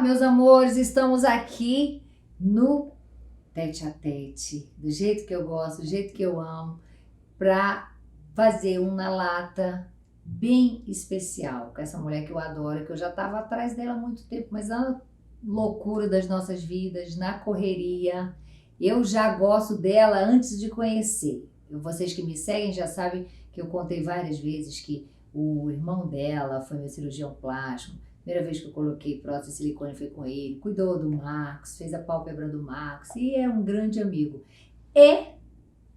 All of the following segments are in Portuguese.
Meus amores, estamos aqui no Tete a Tete, do jeito que eu gosto, do jeito que eu amo, para fazer um na lata bem especial com essa mulher que eu adoro, que eu já estava atrás dela há muito tempo, mas na loucura das nossas vidas, na correria, eu já gosto dela antes de conhecer. Vocês que me seguem já sabem que eu contei várias vezes que o irmão dela foi meu cirurgião plástico. Primeira vez que eu coloquei prótese de silicone foi com ele, cuidou do Marcos, fez a pálpebra do Marcos e é um grande amigo. E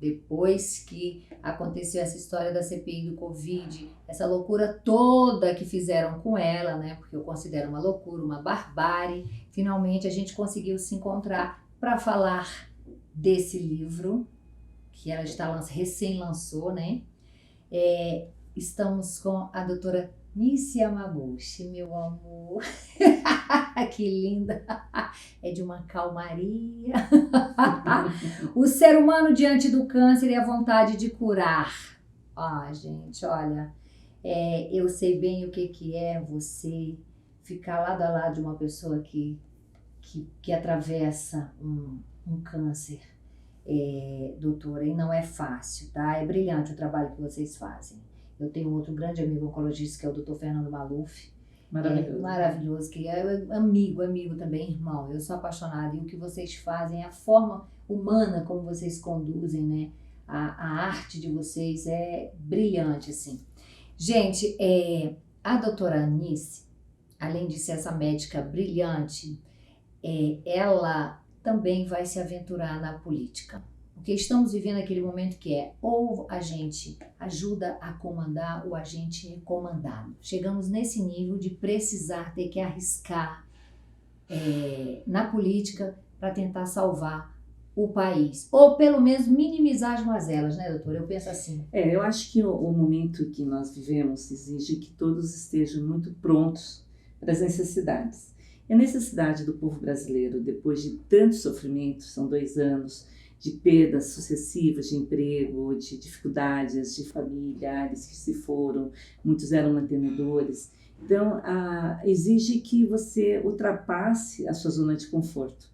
depois que aconteceu essa história da CPI do Covid, essa loucura toda que fizeram com ela, né? Porque eu considero uma loucura, uma barbárie, finalmente a gente conseguiu se encontrar para falar desse livro que ela recém lançou, né? Estamos com a doutora Nice Yamaguchi, meu amor. Que linda. É de uma calmaria. O ser humano diante do câncer e a vontade de curar. Gente, olha, eu sei bem o que é você ficar lado a lado de uma pessoa que atravessa um câncer, doutora, e não é fácil, tá? É brilhante o trabalho que vocês fazem. Eu tenho outro grande amigo oncologista, que é o Dr. Fernando Maluf. Maravilhoso. Maravilhoso, que é amigo também, irmão. Eu sou apaixonada. E o que vocês fazem, a forma humana como vocês conduzem, né? A arte de vocês é brilhante, assim. Gente, a doutora Nice, além de ser essa médica brilhante, ela também vai se aventurar na política. Porque estamos vivendo aquele momento que ou a gente ajuda a comandar ou a gente é comandado. Chegamos nesse nível de precisar ter que arriscar na política para tentar salvar o país. Ou pelo menos minimizar as mazelas, né, doutora? Eu penso assim. Eu acho que o momento que nós vivemos exige que todos estejam muito prontos para as necessidades. E a necessidade do povo brasileiro, depois de tanto sofrimento, são 2 anos, de perdas sucessivas de emprego, de dificuldades de familiares que se foram, muitos eram mantenedores. Então, exige que você ultrapasse a sua zona de conforto.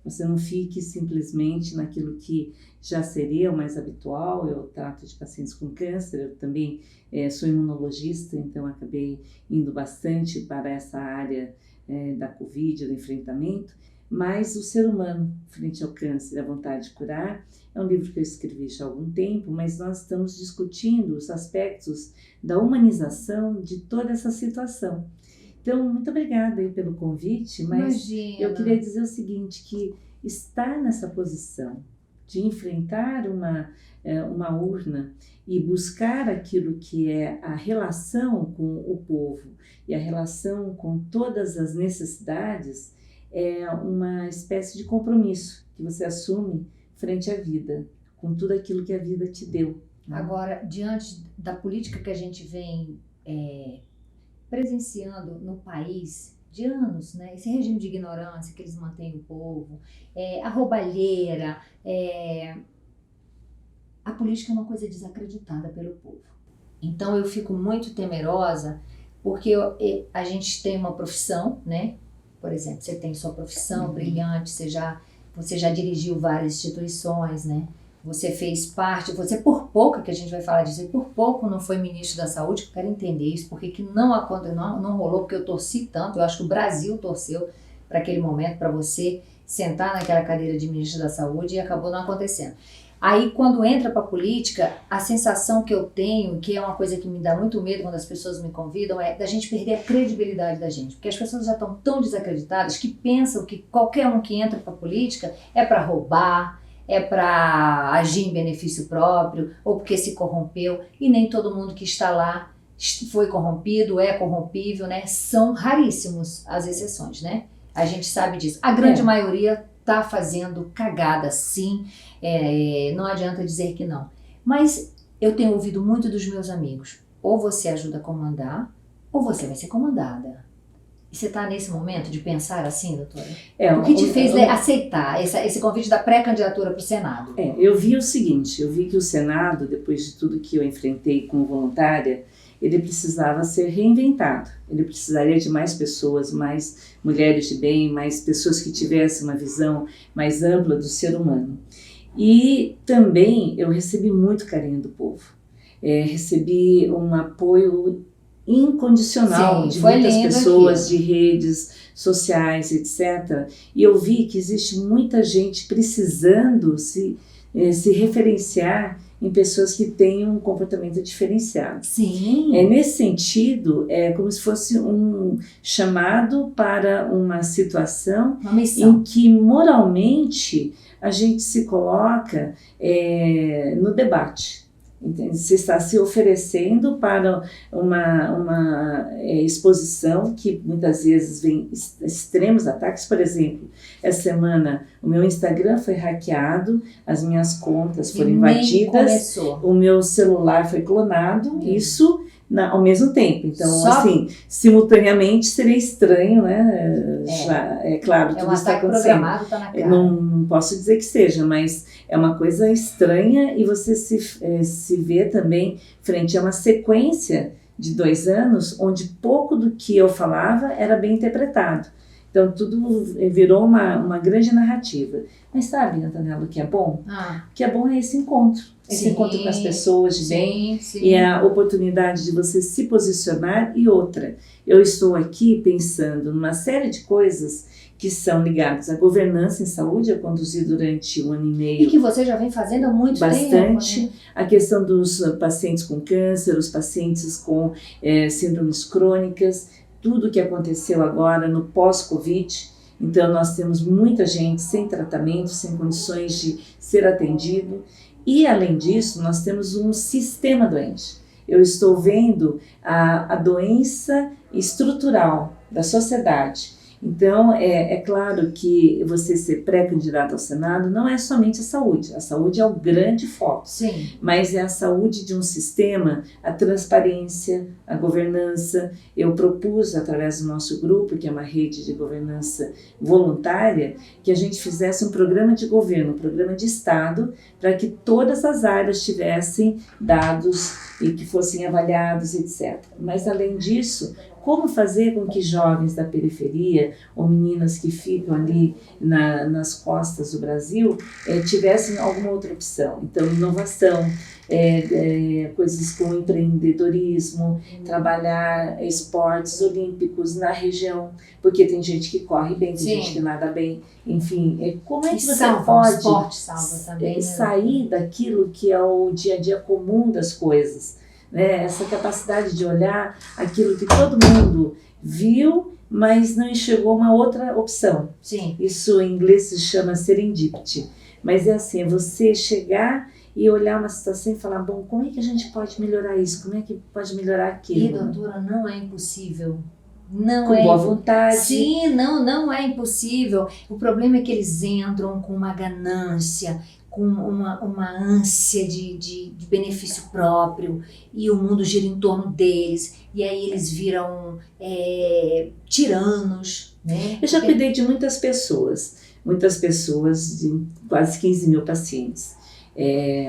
Você não fique simplesmente naquilo que já seria o mais habitual. Eu trato de pacientes com câncer, eu também sou imunologista, então acabei indo bastante para essa área da Covid, do enfrentamento. Mas o ser humano, frente ao câncer e a vontade de curar, é um livro que eu escrevi já há algum tempo, mas nós estamos discutindo os aspectos da humanização de toda essa situação. Então, muito obrigada aí pelo convite, mas Imagina. Eu queria dizer o seguinte, que estar nessa posição de enfrentar uma urna e buscar aquilo que é a relação com o povo e a relação com todas as necessidades, é uma espécie de compromisso que você assume frente à vida, com tudo aquilo que a vida te deu. Agora, diante da política que a gente vem presenciando no país de anos, né? Esse regime de ignorância que eles mantêm o povo, a roubalheira, a política é uma coisa desacreditada pelo povo. Então eu fico muito temerosa porque a gente tem uma profissão, né? Por exemplo, você tem sua profissão brilhante, você já dirigiu várias instituições, né? Você fez parte, você por pouco, que a gente vai falar disso, por pouco não foi ministro da Saúde, eu quero entender isso, porque que não rolou, porque eu torci tanto, eu acho que o Brasil torceu para aquele momento, para você sentar naquela cadeira de ministro da Saúde e acabou não acontecendo. Aí, quando entra para a política, a sensação que eu tenho, que é uma coisa que me dá muito medo quando as pessoas me convidam, é da gente perder a credibilidade da gente. Porque as pessoas já estão tão desacreditadas que pensam que qualquer um que entra para a política é para roubar, é para agir em benefício próprio, ou porque se corrompeu. E nem todo mundo que está lá foi corrompido, é corrompível, né? São raríssimos as exceções, né? A gente sabe disso. A grande maioria está fazendo cagada, sim. Não adianta dizer que não. Mas eu tenho ouvido muito dos meus amigos. Ou você ajuda a comandar, ou você vai ser comandada. E você está nesse momento de pensar assim, doutora? O que te fez aceitar esse convite da pré-candidatura para o Senado? Eu vi o seguinte, eu vi que o Senado, depois de tudo que eu enfrentei como voluntária, ele precisava ser reinventado. Ele precisaria de mais pessoas, mais mulheres de bem, mais pessoas que tivessem uma visão mais ampla do ser humano. E também eu recebi muito carinho do povo. Recebi um apoio incondicional. Sim, de muitas pessoas, de redes sociais, etc. E eu vi que existe muita gente precisando se referenciar em pessoas que têm um comportamento diferenciado. Sim. Nesse sentido, é como se fosse um chamado para uma situação em que moralmente a gente se coloca no debate. Você está se oferecendo para uma exposição que muitas vezes vem extremos ataques. Por exemplo, essa semana o meu Instagram foi hackeado, as minhas contas foram invadidas, o meu celular foi clonado, isso ao mesmo tempo. Então, assim, simultaneamente seria estranho, né? Claro, tudo está acontecendo. Tá na cara. Não posso dizer que seja, mas é uma coisa estranha, e você se vê também frente a uma sequência de 2 anos onde pouco do que eu falava era bem interpretado. Então, tudo virou uma grande narrativa. Mas sabe, Antonella, o que é bom? O que é bom é esse encontro. Esse encontro com as pessoas de bem. E a oportunidade de você se posicionar. E outra, eu estou aqui pensando numa série de coisas que são ligadas à governança em saúde. Eu conduzi durante 1 ano e meio. E que você já vem fazendo há muito tempo. Bastante. A questão dos pacientes com câncer, os pacientes com síndromes crônicas, tudo que aconteceu agora no pós-Covid. Então, nós temos muita gente sem tratamento, sem condições de ser atendido. E, além disso, nós temos um sistema doente. Eu estou vendo a doença estrutural da sociedade. Então, é claro que você ser pré-candidato ao Senado não é somente a saúde é o grande foco. Sim. Mas é a saúde de um sistema, a transparência, a governança. Eu propus, através do nosso grupo, que é uma rede de governança voluntária, que a gente fizesse um programa de governo, um programa de Estado, para que todas as áreas tivessem dados e que fossem avaliados, etc. Mas, além disso, como fazer com que jovens da periferia, ou meninas que ficam ali nas costas do Brasil, tivessem alguma outra opção? Então, inovação, coisas com empreendedorismo, trabalhar esportes olímpicos na região, porque tem gente que corre bem, tem gente que nada bem, enfim, como é que você pode também, sair daquilo que é o dia a dia comum das coisas? Essa capacidade de olhar aquilo que todo mundo viu, mas não enxergou uma outra opção. Sim. Isso em inglês se chama serendipity. Mas é assim, é você chegar e olhar uma situação e falar, bom, como é que a gente pode melhorar isso? Como é que pode melhorar aquilo? E, doutora, não é impossível. Com boa vontade. Sim, não é impossível. O problema é que eles entram com uma ganância, com uma ânsia de benefício próprio, e o mundo gira em torno deles, e aí eles viram tiranos, né? Eu já cuidei de muitas pessoas, de quase 15 mil pacientes,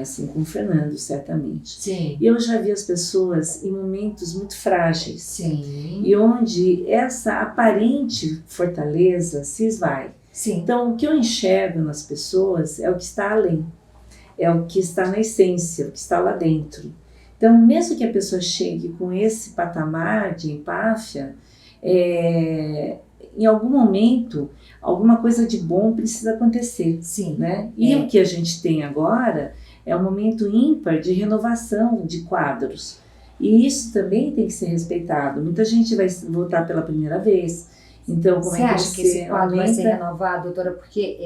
assim como o Fernando, certamente. Sim. E eu já vi as pessoas em momentos muito frágeis. Sim. E onde essa aparente fortaleza se esvai. Sim. Então, o que eu enxergo nas pessoas é o que está além, é o que está na essência, o que está lá dentro. Então, mesmo que a pessoa chegue com esse patamar de empáfia, em algum momento, alguma coisa de bom precisa acontecer. Sim. Né? E o que a gente tem agora é um momento ímpar de renovação de quadros. E isso também tem que ser respeitado. Muita gente vai votar pela primeira vez. Então, como você acha que esse quadro vai ser renovado, doutora? Porque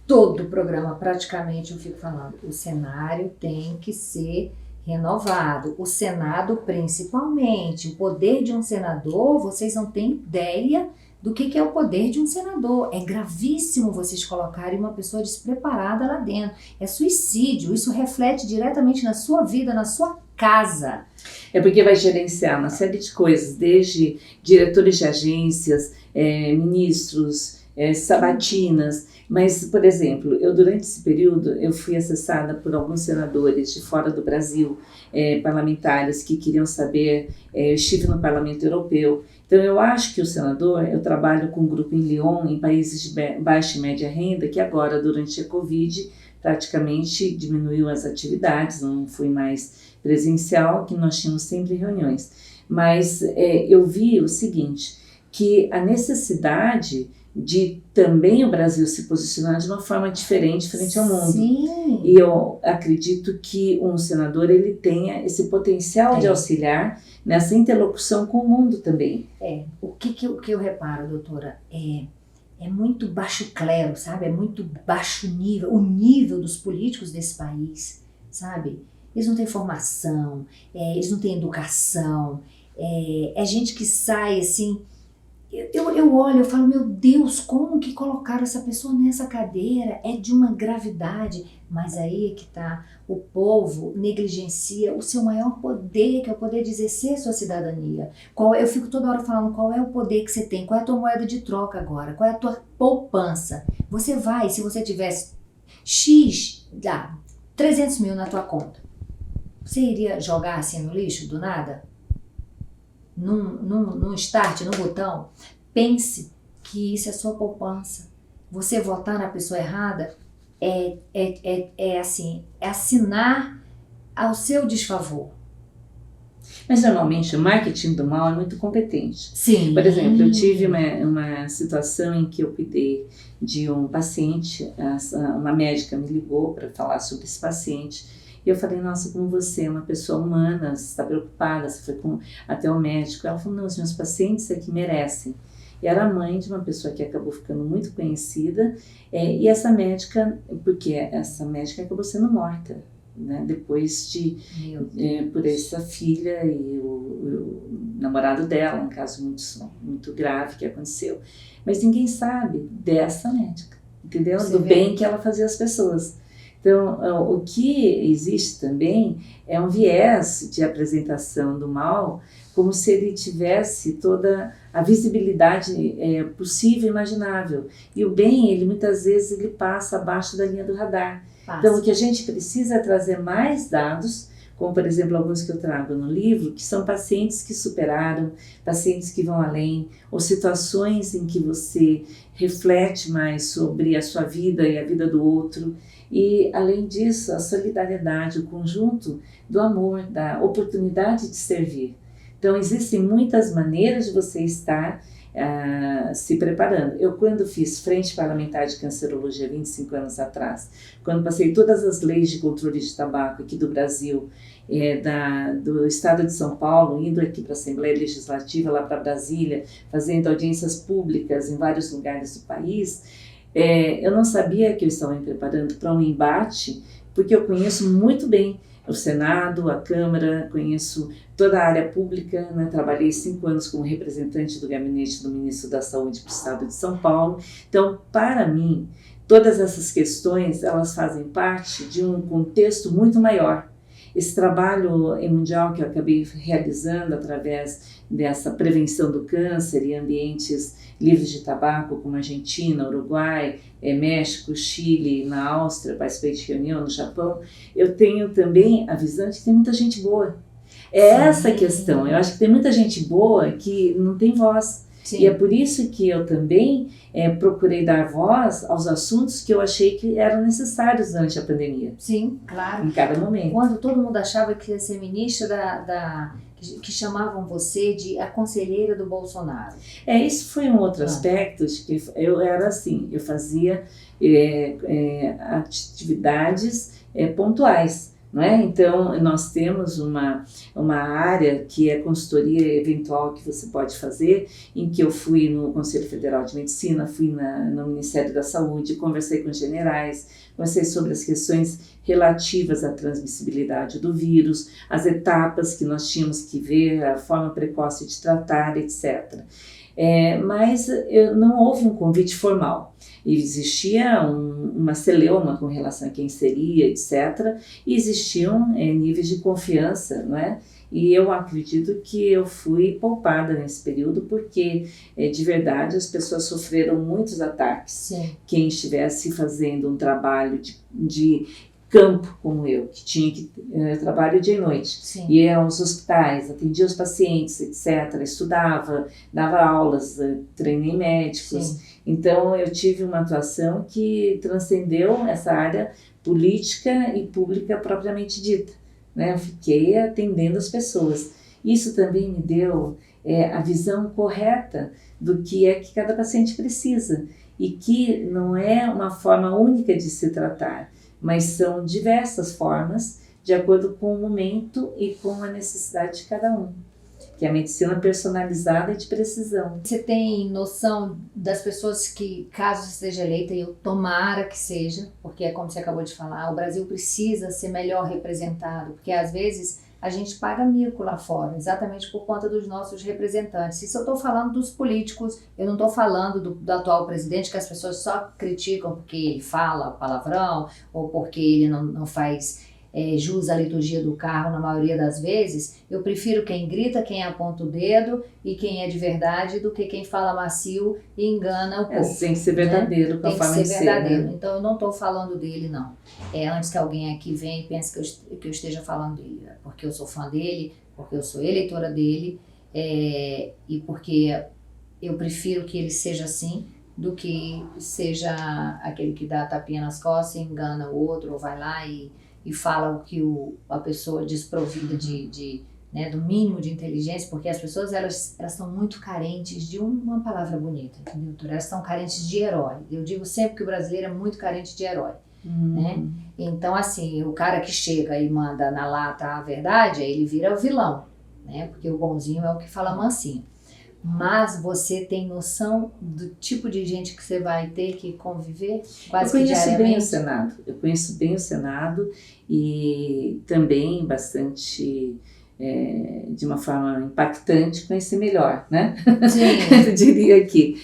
todo programa praticamente eu fico falando, o cenário tem que ser renovado. O Senado principalmente, o poder de um senador, vocês não têm ideia do que é o poder de um senador. É gravíssimo vocês colocarem uma pessoa despreparada lá dentro. É suicídio, isso reflete diretamente na sua vida, na sua casa. É porque vai gerenciar uma série de coisas, desde diretores de agências, ministros, sabatinas. Mas, por exemplo, eu durante esse período, eu fui acessada por alguns senadores de fora do Brasil, parlamentares que queriam saber, eu estive no Parlamento Europeu. Então, eu acho que o senador, eu trabalho com um grupo em Lyon, em países de baixa e média renda, que agora, durante a Covid, praticamente diminuiu as atividades, não fui mais presencial, que nós tínhamos sempre reuniões. Mas eu vi o seguinte, que a necessidade de também o Brasil se posicionar de uma forma diferente frente ao mundo. Sim. E eu acredito que um senador ele tenha esse potencial de auxiliar nessa interlocução com o mundo também. O que eu reparo, doutora, é muito baixo clero, sabe? É muito baixo nível, o nível dos políticos desse país, sabe? Eles não têm formação, eles não têm educação, é gente que sai assim... Eu olho, eu falo, meu Deus, como que colocaram essa pessoa nessa cadeira? É de uma gravidade. Mas aí é que tá, o povo negligencia o seu maior poder, que é o poder de exercer sua cidadania. Eu fico toda hora falando qual é o poder que você tem, qual é a tua moeda de troca agora, qual é a tua poupança. Você vai, se você tivesse X, 300 mil na tua conta, você iria jogar assim no lixo do nada? Num start, num botão? Pense que isso é sua poupança. Você votar na pessoa errada é assinar ao seu desfavor. Mas normalmente o marketing do mal é muito competente. Sim. Por exemplo, eu tive uma situação em que eu cuidei de um paciente, uma médica me ligou para falar sobre esse paciente. E eu falei, nossa, como você é uma pessoa humana, você está preocupada, você foi até o médico. Ela falou, não, os meus pacientes é que merecem. E era a mãe de uma pessoa que acabou ficando muito conhecida, e essa médica, porque essa médica acabou sendo morta, né, depois por essa filha e o namorado dela, um caso muito grave que aconteceu. Mas ninguém sabe dessa médica, entendeu? Do bem que ela fazia às pessoas. Então, o que existe também é um viés de apresentação do mal, como se ele tivesse toda a visibilidade possível e imaginável. E o bem, ele muitas vezes ele passa abaixo da linha do radar. Então, o que a gente precisa é trazer mais dados, como, por exemplo, alguns que eu trago no livro, que são pacientes que superaram, pacientes que vão além, ou situações em que você reflete mais sobre a sua vida e a vida do outro. E, além disso, a solidariedade, o conjunto do amor, da oportunidade de servir. Então, existem muitas maneiras de você estar se preparando. Eu, quando fiz Frente Parlamentar de Cancerologia, 25 anos atrás, quando passei todas as leis de controle de tabaco aqui do Brasil, do estado de São Paulo, indo aqui para a Assembleia Legislativa, lá para Brasília, fazendo audiências públicas em vários lugares do país, eu não sabia que eu estava me preparando para um embate, porque eu conheço muito bem o Senado, a Câmara, conheço toda a área pública, né? Trabalhei 5 anos como representante do gabinete do Ministro da Saúde para o Estado de São Paulo. Então, para mim, todas essas questões, elas fazem parte de um contexto muito maior. Esse trabalho mundial que eu acabei realizando através dessa prevenção do câncer em ambientes livres de tabaco, como Argentina, Uruguai, México, Chile, na Áustria, participei de reunião no Japão, eu tenho também a visão de que tem muita gente boa. Essa a questão, eu acho que tem muita gente boa que não tem voz. Sim. E é por isso que eu também procurei dar voz aos assuntos que eu achei que eram necessários durante a pandemia. Sim, claro. Em cada momento. Quando todo mundo achava que ia ser ministra que chamavam você de a conselheira do Bolsonaro. Isso foi um outro aspecto, de que eu era assim, eu fazia atividades pontuais. Não é? Então, nós temos uma área que é consultoria eventual que você pode fazer, em que eu fui no Conselho Federal de Medicina, fui no Ministério da Saúde, conversei com generais, conversei sobre as questões relativas à transmissibilidade do vírus, as etapas que nós tínhamos que ver, a forma precoce de tratar, etc. Mas não houve um convite formal. Existia uma celeuma com relação a quem seria, etc. E existiam níveis de confiança, não é? E eu acredito que eu fui poupada nesse período, porque de verdade as pessoas sofreram muitos ataques. Sim. Quem estivesse fazendo um trabalho de campo como eu, que tinha que trabalho dia e noite, Sim. ia aos hospitais, atendia os pacientes, etc., estudava, dava aulas, treinei médicos. Sim. Então eu tive uma atuação que transcendeu essa área política e pública propriamente dita, né? Eu fiquei atendendo as pessoas. Isso também me deu a visão correta do que é que cada paciente precisa e que não é uma forma única de se tratar, mas são diversas formas de acordo com o momento e com a necessidade de cada um, que é a medicina personalizada e de precisão. Você tem noção das pessoas que, caso seja eleita, e eu tomara que seja, porque é como você acabou de falar, o Brasil precisa ser melhor representado, porque às vezes a gente paga mico lá fora, exatamente por conta dos nossos representantes. Isso eu estou falando dos políticos, eu não estou falando do atual presidente, que as pessoas só criticam porque ele fala palavrão, ou porque ele não faz jus à liturgia do carro na maioria das vezes. Eu prefiro quem grita, quem aponta o dedo e quem é de verdade, do que quem fala macio e engana o povo. Tem que ser verdadeiro, né? Com a forma de ser. Tem que ser verdadeiro. Né? Então eu não estou falando dele, não. Antes que alguém aqui venha e pense que eu esteja falando dele, porque eu sou fã dele, porque eu sou eleitora dele, e porque eu prefiro que ele seja assim, do que seja aquele que dá a tapinha nas costas e engana o outro, ou vai lá e fala o que a pessoa desprovida né, do mínimo de inteligência, porque as pessoas elas estão muito carentes de uma palavra bonita, entendeu? Elas estão carentes de herói. Eu digo sempre que o brasileiro é muito carente de herói. Né? Então, assim, o cara que chega e manda na lata a verdade, aí ele vira o vilão, né? Porque o bonzinho é o que fala mansinho. Mas você tem noção do tipo de gente que você vai ter que conviver quase que diariamente? Eu conheço bem o Senado e também bastante, de uma forma impactante, conhecer melhor, né? Sim. Eu diria que,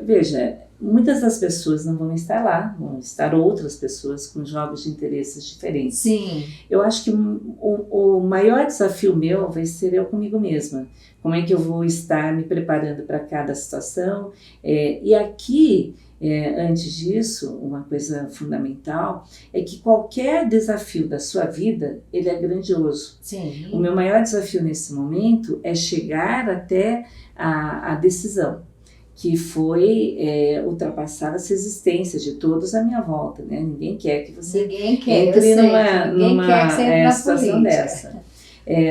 veja, muitas das pessoas não vão estar lá, vão estar outras pessoas com jogos de interesses diferentes. Sim. Eu acho que o maior desafio meu vai ser eu comigo mesma. Como é que eu vou estar me preparando para cada situação? E aqui, antes disso, uma coisa fundamental é que qualquer desafio da sua vida, ele é grandioso. Sim. O meu maior desafio nesse momento é chegar até a decisão, que foi ultrapassar as resistências de todos à minha volta, né? Ninguém quer que você entre numa situação dessa.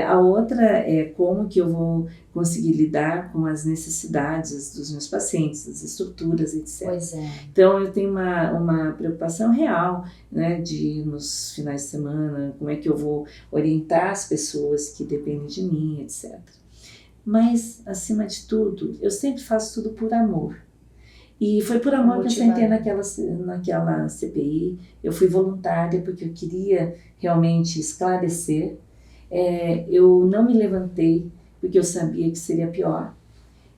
A outra é como que eu vou conseguir lidar com as necessidades dos meus pacientes, as estruturas, etc. Pois é. Então eu tenho uma preocupação real, né, de nos finais de semana, como é que eu vou orientar as pessoas que dependem de mim, etc. Mas, acima de tudo, eu sempre faço tudo por amor. E foi por amor que eu sentei naquela CPI. Eu fui voluntária porque eu queria realmente esclarecer. Eu não me levantei porque eu sabia que seria pior.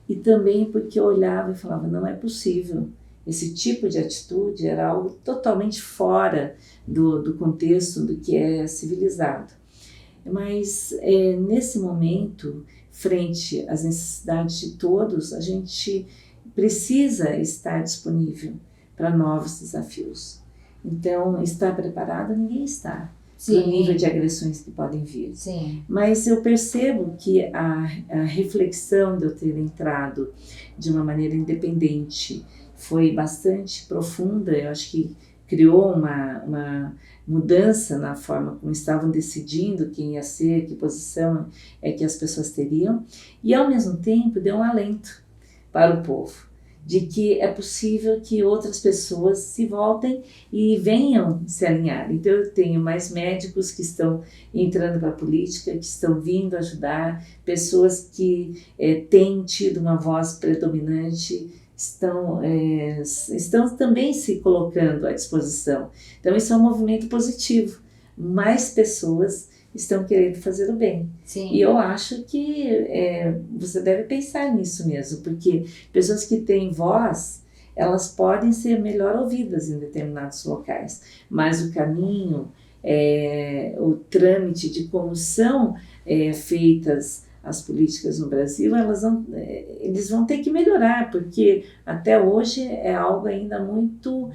E também porque eu olhava e falava, não é possível. Esse tipo de atitude era algo totalmente fora do contexto do que é civilizado. Mas, nesse momento, frente às necessidades de todos, a gente precisa estar disponível para novos desafios. Então, estar preparado, ninguém está. Para o nível de agressões que podem vir. Sim. Mas eu percebo que a reflexão de eu ter entrado de uma maneira independente foi bastante profunda. Eu acho que criou uma mudança na forma como estavam decidindo quem ia ser, que posição que as pessoas teriam. E, ao mesmo tempo, deu um alento para o povo, de que é possível que outras pessoas se voltem e venham se alinhar. Então eu tenho mais médicos que estão entrando para a política, que estão vindo ajudar, pessoas que têm tido uma voz predominante, estão também se colocando à disposição. Então isso é um movimento positivo. Mais pessoas estão querendo fazer o bem. Sim. E eu acho que você deve pensar nisso mesmo, porque pessoas que têm voz, elas podem ser melhor ouvidas em determinados locais, mas o caminho, o trâmite de como são feitas as políticas no Brasil, eles vão ter que melhorar, porque até hoje é algo ainda muito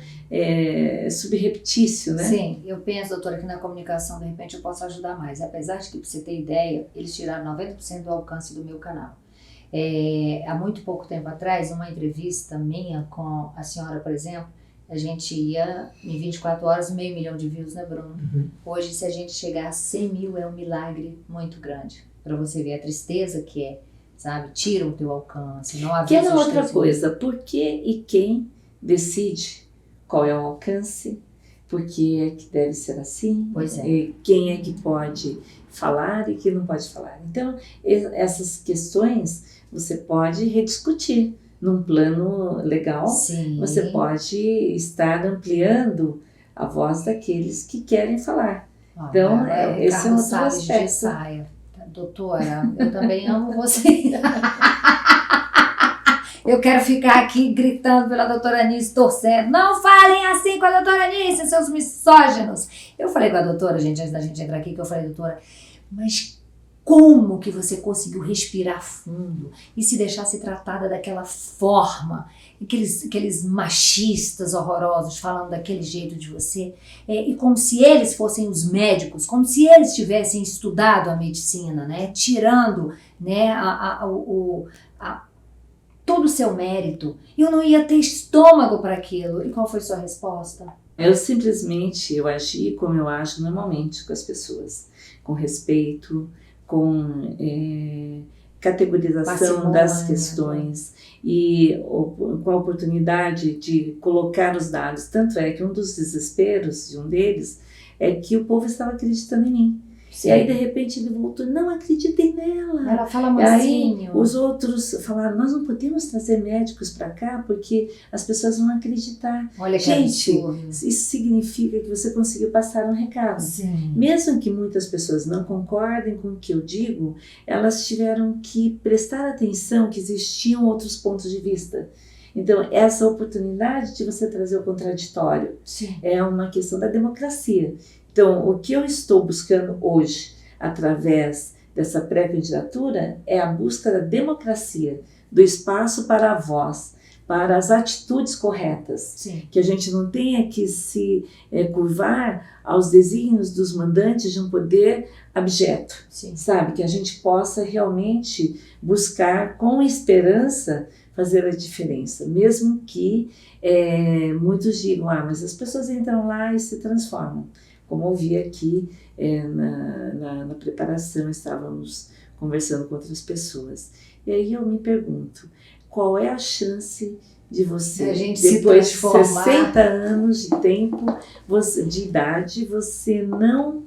subreptício, né? Sim, eu penso, doutora, que na comunicação, de repente, eu posso ajudar mais. Apesar de que, para você ter ideia, eles tiraram 90% do alcance do meu canal. Há muito pouco tempo atrás, uma entrevista minha com a senhora, por exemplo, a gente ia em 24 horas, 500 mil de views, né, Bruno? Uhum. Hoje, se a gente chegar a 100 mil, é um milagre muito grande. Para você ver a tristeza que é, sabe? Tira o teu alcance, não avisa. Que é uma outra coisa, por que e quem decide qual é o alcance? Por que é que deve ser assim? Pois é. E quem é que pode falar e quem não pode falar? Então, essas questões você pode rediscutir num plano legal. Sim. Você pode estar ampliando a voz daqueles que querem falar. Então, esse é um outro aspecto. Doutora, eu também amo você. Eu quero ficar aqui gritando pela doutora Anice, torcendo. Não falem assim com a doutora Anice, seus misóginos. Eu falei com a doutora, gente, antes da gente entrar aqui, que eu falei, doutora, mas como que você conseguiu respirar fundo e se deixar ser tratada daquela forma? Aqueles machistas horrorosos falando daquele jeito de você, e como se eles fossem os médicos, como se eles tivessem estudado a medicina, né? Tirando, né, todo o seu mérito. Eu não ia ter estômago para aquilo. E qual foi sua resposta? Eu agi como eu ajo normalmente com as pessoas, com respeito, com categorização das questões e com a oportunidade de colocar os dados. Tanto é que um dos desesperos de um deles é que o povo estava acreditando em mim. Sim. E aí, de repente, ele voltou, não acreditei nela. Ela fala mansinho. Aí, os outros falaram, nós não podemos trazer médicos para cá porque as pessoas vão acreditar. Olha que gente, absurdo. Isso significa que você conseguiu passar um recado. Sim. Mesmo que muitas pessoas não concordem com o que eu digo, elas tiveram que prestar atenção que existiam outros pontos de vista. Então, essa oportunidade de você trazer o contraditório é uma questão da democracia. Então, o que eu estou buscando hoje, através dessa pré-candidatura, é a busca da democracia, do espaço para a voz, para as atitudes corretas. Sim. Que a gente não tenha que se curvar aos desígnios dos mandantes de um poder abjeto. Sim. Sabe? Que a gente possa realmente buscar, com esperança, fazer a diferença. Mesmo que muitos digam, mas as pessoas entram lá e se transformam. Como eu vi aqui na preparação, estávamos conversando com outras pessoas. E aí eu me pergunto, qual é a chance de você, depois de 60 anos de tempo, de idade, você não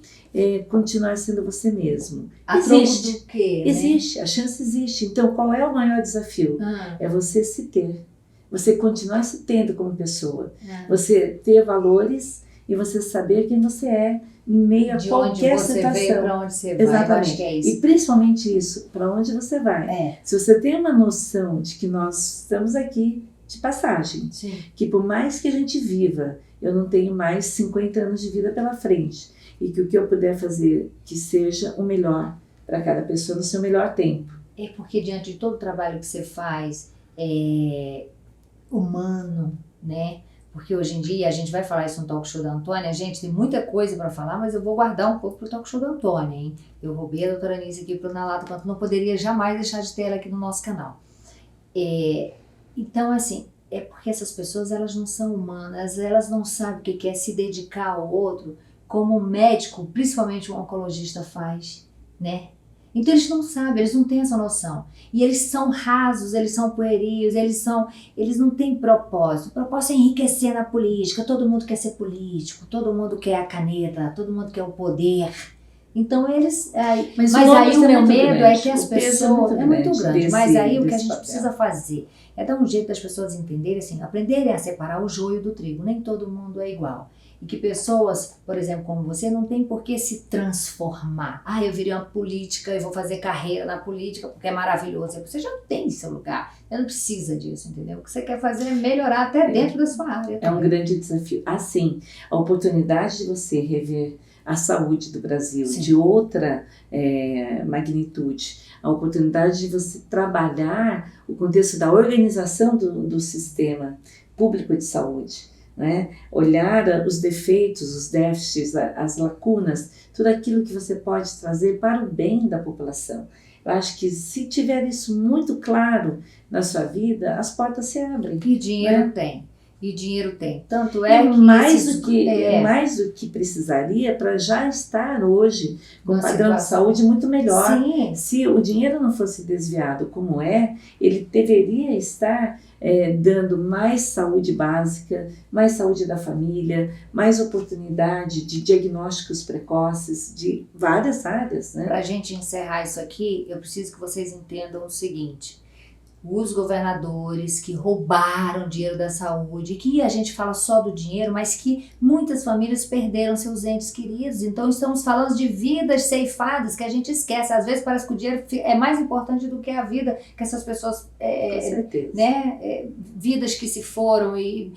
continuar sendo você mesmo? Existe. Do quê, né? Existe, a chance existe. Então, qual é o maior desafio? É você se ter. Você continuar se tendo como pessoa. Você ter valores e você saber quem você é em meio a qualquer situação. De onde você veio, para onde você vai. Exatamente. Acho que é isso. E principalmente isso, para onde você vai. Se você tem uma noção de que nós estamos aqui de passagem, sim, que por mais que a gente viva, eu não tenho mais 50 anos de vida pela frente, e que o que eu puder fazer, que seja o melhor para cada pessoa no seu melhor tempo. É porque diante de todo o trabalho que você faz, humano, né? Porque hoje em dia, a gente vai falar isso no talk show da Antônia, gente, tem muita coisa para falar, mas eu vou guardar um pouco pro talk show da Antônia, hein? Eu roubei a doutora Anice aqui pro Nalato, quanto não poderia jamais deixar de ter ela aqui no nosso canal. Então, assim, é porque essas pessoas, elas não são humanas, elas não sabem o que é se dedicar ao outro, como um médico, principalmente um oncologista, faz, né? Então eles não sabem, eles não têm essa noção. E eles são rasos, eles são puerios, eles não têm propósito. O propósito é enriquecer na política, todo mundo quer ser político, todo mundo quer a caneta, todo mundo quer o poder. Então eles... Mas aí o meu medo é que as pessoas... É muito grande, mas aí o que a gente precisa fazer é dar um jeito das pessoas entenderem, assim, aprenderem a separar o joio do trigo. Nem todo mundo é igual. E que pessoas, por exemplo, como você, não tem por que se transformar. Eu virei uma política e vou fazer carreira na política porque é maravilhoso. Você já tem seu lugar, você não precisa disso, entendeu? O que você quer fazer é melhorar até dentro da sua área. É um grande desafio. Assim, a oportunidade de você rever a saúde do Brasil, Sim. de outra magnitude. A oportunidade de você trabalhar o contexto da organização do sistema público de saúde, né? Olhar os defeitos, os déficits, as lacunas, tudo aquilo que você pode trazer para o bem da população. Eu acho que se tiver isso muito claro na sua vida, as portas se abrem. E dinheiro né? tem. E dinheiro tem. Tanto é que mais do que precisaria para já estar hoje com um padrão de situação. saúde muito melhor. Sim. Se o dinheiro não fosse desviado como ele deveria estar dando mais saúde básica, mais saúde da família, mais oportunidade de diagnósticos precoces de várias áreas. Né? Para a gente encerrar isso aqui, eu preciso que vocês entendam o seguinte. Os governadores que roubaram dinheiro da saúde, que a gente fala só do dinheiro, mas que muitas famílias perderam seus entes queridos. Então estamos falando de vidas ceifadas que a gente esquece. Às vezes parece que o dinheiro é mais importante do que a vida que essas pessoas... Com certeza. Vidas que se foram e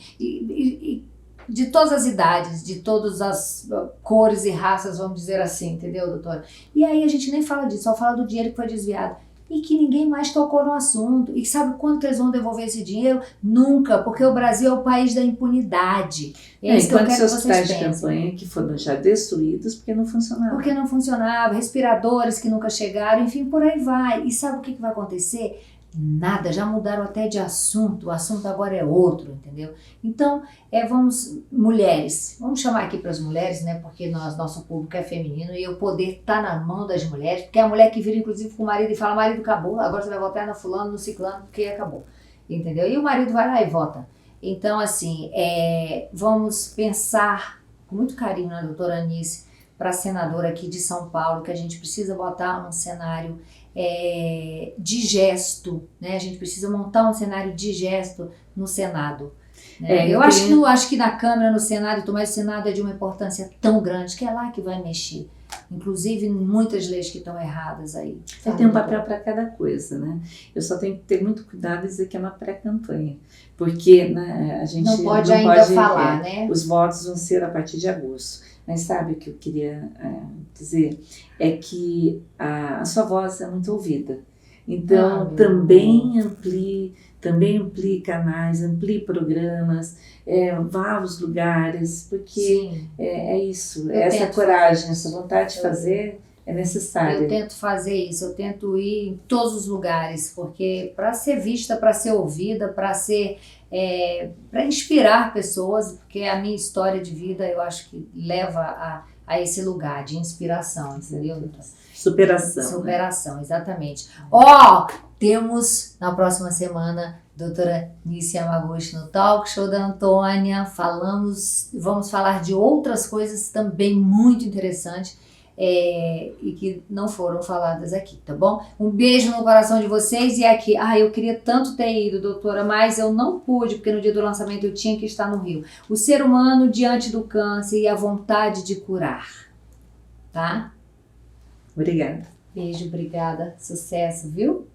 de todas as idades, de todas as cores e raças, vamos dizer assim, entendeu, doutora? E aí a gente nem fala disso, só fala do dinheiro que foi desviado. E que ninguém mais tocou no assunto. E sabe quando que eles vão devolver esse dinheiro? Nunca, porque o Brasil é o país da impunidade. É isso que eu quero que vocês hospitais de pensem. campanha que foram já destruídos porque não funcionavam. Porque não funcionava, respiradores que nunca chegaram, enfim, por aí vai. E sabe o que vai acontecer? Nada, já mudaram até de assunto, o assunto agora é outro, entendeu? Então, mulheres, vamos chamar aqui para as mulheres, né? Porque nosso público é feminino e o poder está na mão das mulheres, porque é a mulher que vira inclusive com o marido e fala, marido, acabou, agora você vai votar no fulano, no ciclano, porque acabou, entendeu? E o marido vai lá e vota. Então, assim, vamos pensar com muito carinho na doutora Anice, para a senadora aqui de São Paulo, que a gente precisa botar um cenário digesto, né? A gente precisa montar um cenário digesto no Senado. Né? Eu acho que na Câmara, no Senado, mas o Senado é de uma importância tão grande que é lá que vai mexer. Inclusive muitas leis que estão erradas aí. Tem um papel para cada coisa, né? Eu só tenho que ter muito cuidado e dizer que é uma pré-campanha, porque né, a gente não pode ainda falar, né? Os votos vão ser a partir de agosto. Mas sabe o que eu queria dizer? É que a sua voz é muito ouvida. Então, também amplie canais, amplie programas, vá aos lugares, porque é isso, essa coragem, essa vontade de fazer é necessária. Eu tento fazer isso, eu tento ir em todos os lugares, porque para ser vista, para ser ouvida, para inspirar pessoas, porque a minha história de vida eu acho que leva a esse lugar de inspiração, entendeu? Superação, né? Exatamente. Temos na próxima semana doutora Anice Yamaguchi no Talk Show da Antônia. Vamos falar de outras coisas também muito interessantes e que não foram faladas aqui, tá bom? Um beijo no coração de vocês e aqui, eu queria tanto ter ido, doutora, mas eu não pude, porque no dia do lançamento eu tinha que estar no Rio. O ser humano diante do câncer e a vontade de curar, tá? Obrigada. Beijo, obrigada, sucesso, viu?